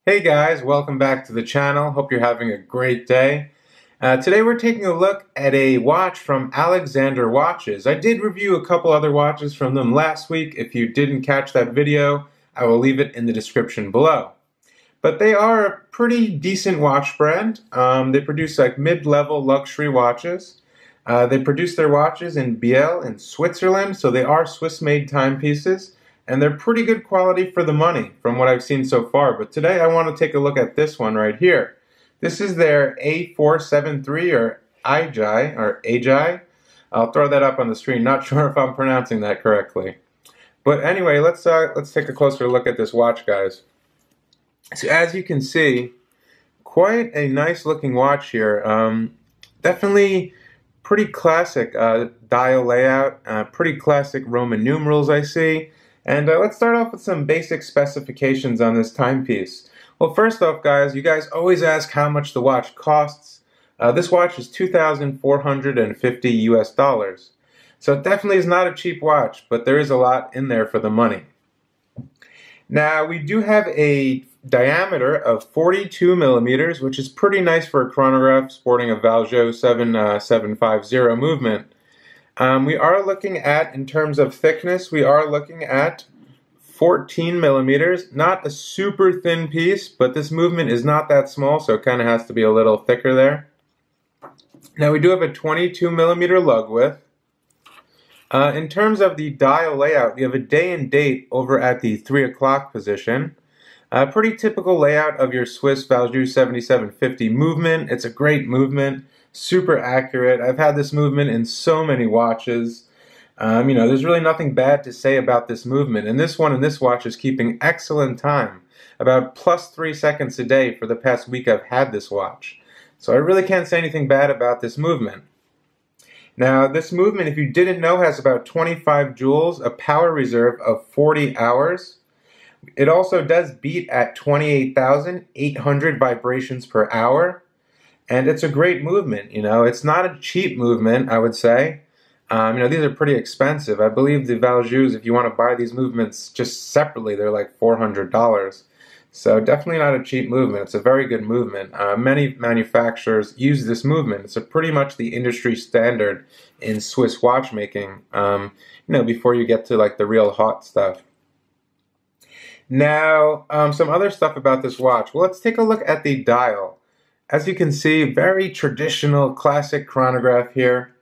Hey guys, welcome back to the channel. Hope you're having a great day. Today we're taking a look at a watch from Affordable Watches. I did review a couple other watches from them last week. If you didn't catch that video, I will leave it in the description below. But they are a pretty decent watch brand. They produce like mid-level luxury watches. They produce their watches in Biel in Switzerland, so they are Swiss-made timepieces. And they're pretty good quality for the money from what I've seen so far. But today I want to take a look at this one right here. This is their A473 or AGI. I'll throw that up on the screen. Not sure if I'm pronouncing that correctly. But anyway, let's take a closer look at this watch, guys. So as you can see, quite a nice looking watch here. Definitely pretty classic dial layout. Pretty classic Roman numerals I see. And let's start off with some basic specifications on this timepiece. Well, first off, guys, you guys always ask how much the watch costs. This watch is $2,450 US. So it definitely is not a cheap watch, but there is a lot in there for the money. Now, we do have a diameter of 42 millimeters, which is pretty nice for a chronograph sporting a Valjoux 7750 movement. We are looking at, in terms of thickness, we are looking at 14 millimeters. Not a super thin piece, but this movement is not that small, so it kind of has to be a little thicker there. Now we do have a 22 millimeter lug width. In terms of the dial layout, we have a day and date over at the 3 o'clock position. Pretty typical layout of your Swiss Valjoux 7750 movement. It's a great movement. Super accurate. I've had this movement in so many watches. There's really nothing bad to say about this movement. And this one in this watch is keeping excellent time. About +3 seconds a day for the past week I've had this watch. So I really can't say anything bad about this movement. Now, this movement, if you didn't know, has about 25 joules, a power reserve of 40 hours. It also does beat at 28,800 vibrations per hour. And it's a great movement, It's not a cheap movement, I would say. These are pretty expensive. I believe the Valjoux, if you want to buy these movements just separately, they're like $400. So definitely not a cheap movement. It's a very good movement. Many manufacturers use this movement. It's pretty much the industry standard in Swiss watchmaking, before you get to like the real hot stuff. Now, some other stuff about this watch. Well, let's take a look at the dial. As you can see, very traditional classic chronograph here.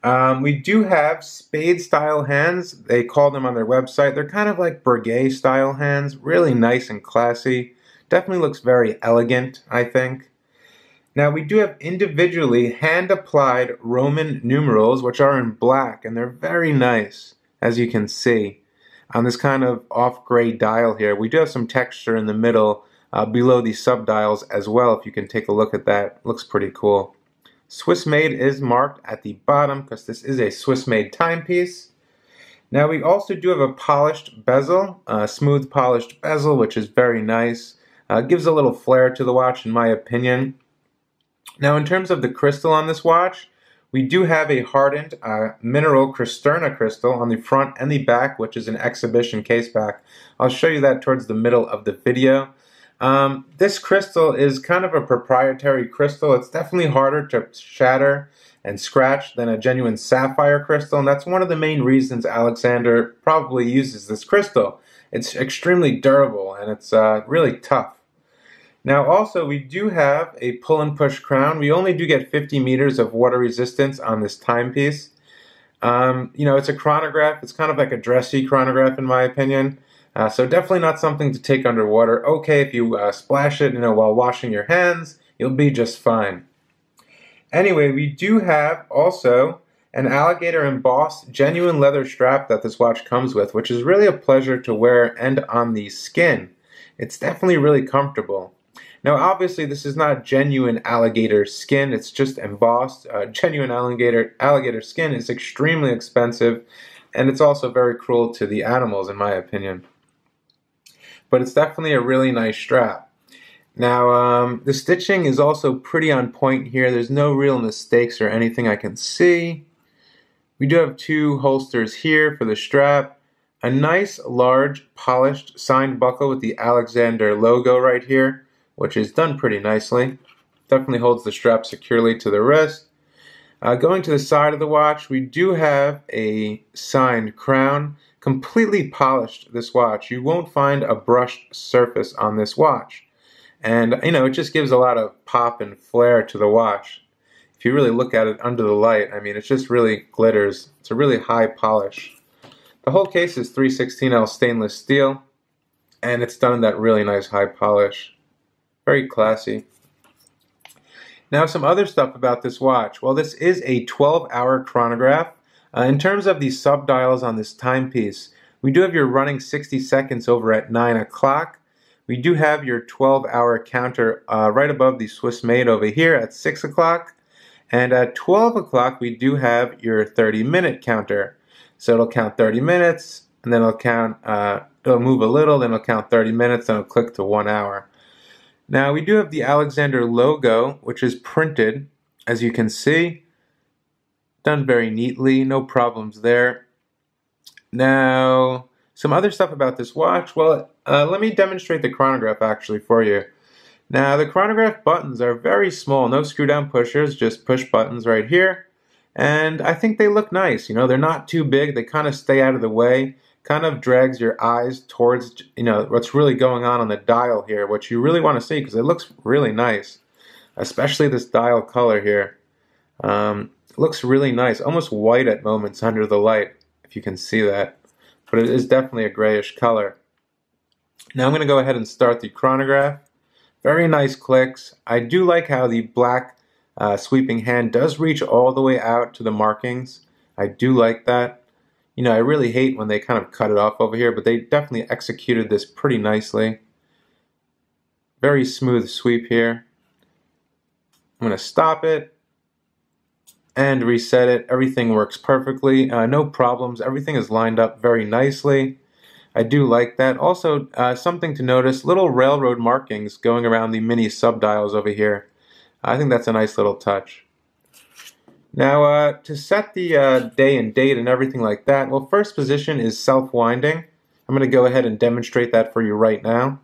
We do have spade style hands. They call them on their website. They're kind of like Breguet style hands. Really nice and classy. Definitely looks very elegant, I think. Now we do have individually hand applied Roman numerals, which are in black, and they're very nice, as you can see. On this kind of off gray dial here, we do have some texture in the middle below the subdials as well, if you can take a look at that. Looks pretty cool. Swiss made is marked at the bottom because this is a Swiss made timepiece. Now we also do have a polished bezel, a smooth polished bezel, which is very nice. Gives a little flair to the watch in my opinion. Now in terms of the crystal on this watch, we do have a hardened mineral Cristerna crystal on the front and the back, which is an exhibition caseback. I'll show you that towards the middle of the video. This crystal is kind of a proprietary crystal. It's definitely harder to shatter and scratch than a genuine sapphire crystal, and that's one of the main reasons Alexander probably uses this crystal. It's extremely durable and it's really tough. Now also we do have a pull and push crown. We only do get 50 meters of water resistance on this timepiece. It's a chronograph. It's kind of like a dressy chronograph in my opinion. So definitely not something to take underwater. Okay, if you splash it, while washing your hands, you'll be just fine. Anyway, we do have also an alligator embossed genuine leather strap that this watch comes with, which is really a pleasure to wear and on the skin. It's definitely really comfortable. Now, obviously, this is not genuine alligator skin. It's just embossed. Genuine alligator skin is extremely expensive, and it's also very cruel to the animals, in my opinion. But it's definitely a really nice strap. Now, the stitching is also pretty on point here. There's no real mistakes or anything I can see. We do have two holsters here for the strap. a nice, large, polished, signed buckle with the Alexander logo right here, which is done pretty nicely. Definitely holds the strap securely to the wrist. Going to the side of the watch, we do have a signed crown, completely polished this watch. You won't find a brushed surface on this watch. And, you know, it just gives a lot of pop and flair to the watch. If you really look at it under the light, I mean, it just really glitters. It's a really high polish. The whole case is 316L stainless steel, and it's done in that really nice high polish. Very classy. Now, some other stuff about this watch. Well, this is a 12-hour chronograph. In terms of the subdials on this timepiece, we do have your running 60 seconds over at 9 o'clock. We do have your 12-hour counter right above the Swiss made over here at 6 o'clock. And at 12 o'clock, we do have your 30-minute counter. So it'll count 30 minutes, and then it'll move a little, then it'll count 30 minutes, then it'll click to 1 hour. Now, we do have the Alexander logo, which is printed, as you can see. Done very neatly, no problems there. Now, some other stuff about this watch. Well, let me demonstrate the chronograph actually for you. Now, the chronograph buttons are very small, no screw down pushers, just push buttons right here. And I think they look nice, you know, they're not too big, they kind of stay out of the way, kind of drags your eyes towards, you know, what's really going on the dial here, what you really want to see, because it looks really nice, especially this dial color here. It looks really nice, almost white at moments under the light, if you can see that. But it is definitely a grayish color. Now I'm going to go ahead and start the chronograph. Very nice clicks. I do like how the black sweeping hand does reach all the way out to the markings. I do like that. You know, I really hate when they kind of cut it off over here, but they definitely executed this pretty nicely. Very smooth sweep here. I'm going to stop it and reset it. Everything works perfectly. No problems. Everything is lined up very nicely. I do like that. Also, something to notice, little railroad markings going around the mini subdials over here. I think that's a nice little touch. Now, to set the day and date and everything like that, well, first position is self-winding. I'm going to go ahead and demonstrate that for you right now.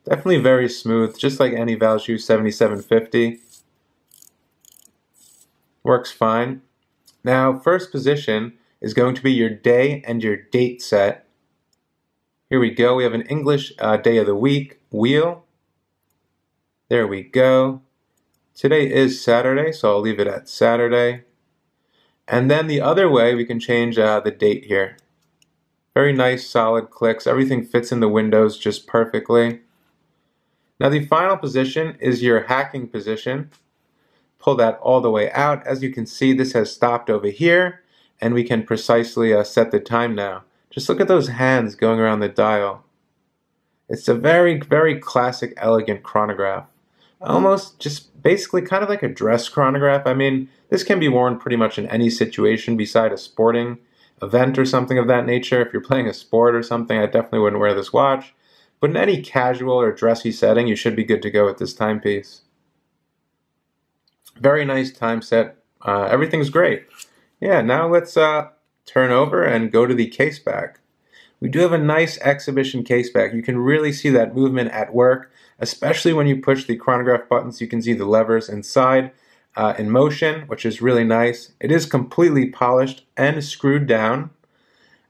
Definitely very smooth, just like any Valjoux 7750. Works fine. Now, first position is going to be your day and your date set. Here we go. We have an English day of the week wheel. There we go. Today is Saturday, so I'll leave it at Saturday. And then the other way, we can change the date here. Very nice, solid clicks. Everything fits in the windows just perfectly. Now the final position is your hacking position. Pull that all the way out. As you can see, this has stopped over here, and we can precisely set the time now. Just look at those hands going around the dial. It's a very, very classic, elegant chronograph. Almost just basically kind of like a dress chronograph. I mean, this can be worn pretty much in any situation beside a sporting event or something of that nature. If you're playing a sport or something, I definitely wouldn't wear this watch. But in any casual or dressy setting, you should be good to go with this timepiece. Very nice time set. Everything's great. Yeah, now let's turn over and go to the caseback. We do have a nice exhibition caseback. You can really see that movement at work, especially when you push the chronograph buttons. You can see the levers inside in motion, which is really nice. It is completely polished and screwed down.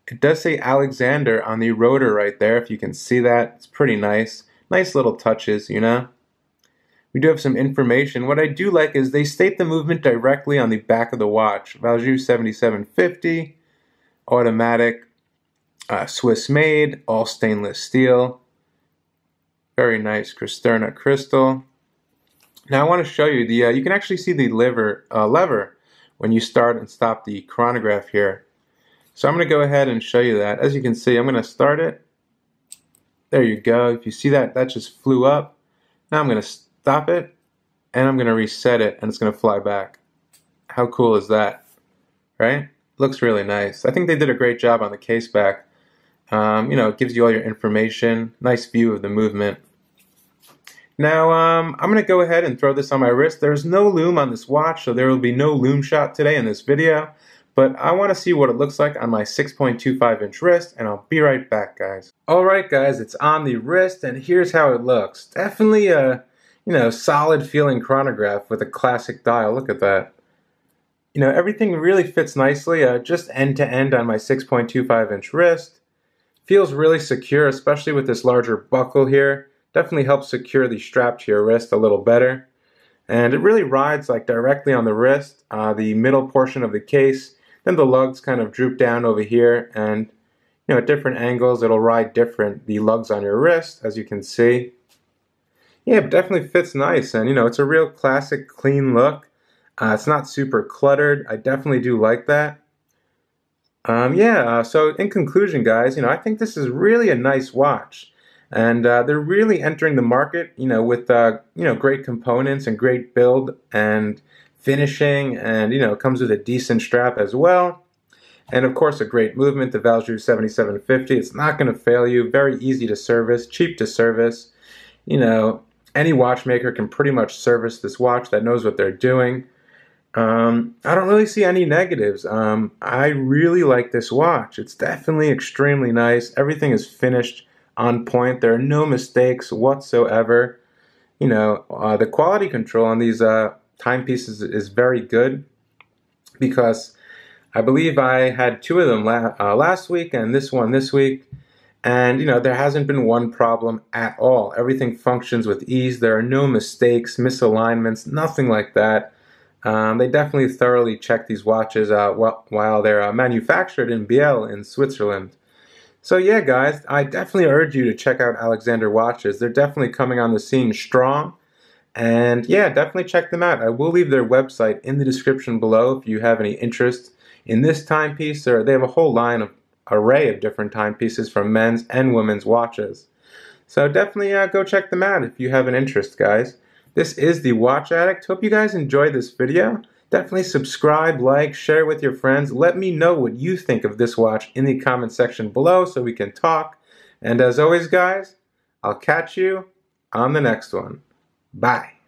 It does say Alexander on the rotor right there, if you can see that. It's pretty nice. Nice little touches, you know. We do have some information. What I do like is they state the movement directly on the back of the watch. Valjoux 7750, automatic, Swiss made, all stainless steel. Very nice Cristerna crystal. Now I want to show you the, you can actually see the lever when you start and stop the chronograph here. So I'm going to go ahead and show you that. As you can see, I'm going to start it. There you go. If you see that, that just flew up. Now I'm going to stop it, and I'm going to reset it, and it's going to fly back. How cool is that? Right? Looks really nice. I think they did a great job on the caseback. You know, it gives you all your information. Nice view of the movement. Now, I'm going to go ahead and throw this on my wrist. There's no lume on this watch, so there will be no lume shot today in this video. but I want to see what it looks like on my 6.25 inch wrist, and I'll be right back, guys. Alright guys, it's on the wrist, and here's how it looks. Definitely a, solid feeling chronograph with a classic dial. Look at that. Everything really fits nicely, just end to end on my 6.25 inch wrist. Feels really secure, especially with this larger buckle here. Definitely helps secure the strap to your wrist a little better. And it really rides like directly on the wrist, the middle portion of the case. Then the lugs kind of droop down over here, and at different angles it'll ride different, the lugs on your wrist, as you can see. Yeah, it definitely fits nice, and it's a real classic clean look. It's not super cluttered. I definitely do like that. So in conclusion, guys, I think this is really a nice watch. And they're really entering the market, with great components and great build and finishing, and it comes with a decent strap as well. And of course, a great movement, the Valjoux 7750. It's not going to fail you. Very easy to service, cheap to service. Any watchmaker can pretty much service this watch that knows what they're doing. I don't really see any negatives. I really like this watch. It's definitely extremely nice. Everything is finished on point. There are no mistakes whatsoever. The quality control on these timepieces is very good, because I believe I had 2 of them last week and this one this week, and there hasn't been one problem at all. Everything functions with ease. There are no mistakes, misalignments, nothing like that. They definitely thoroughly check these watches while they're manufactured in Biel in Switzerland. So yeah, guys, I definitely urge you to check out Alexander Watches. They're definitely coming on the scene strong. And yeah, definitely check them out. I will leave their website in the description below if you have any interest in this timepiece. They have a whole array of different timepieces from men's and women's watches. So definitely go check them out if you have an interest, guys. This is the Watch Addict. Hope you guys enjoyed this video. Definitely subscribe, like, share with your friends. Let me know what you think of this watch in the comment section below so we can talk. And as always, guys, I'll catch you on the next one. Bye.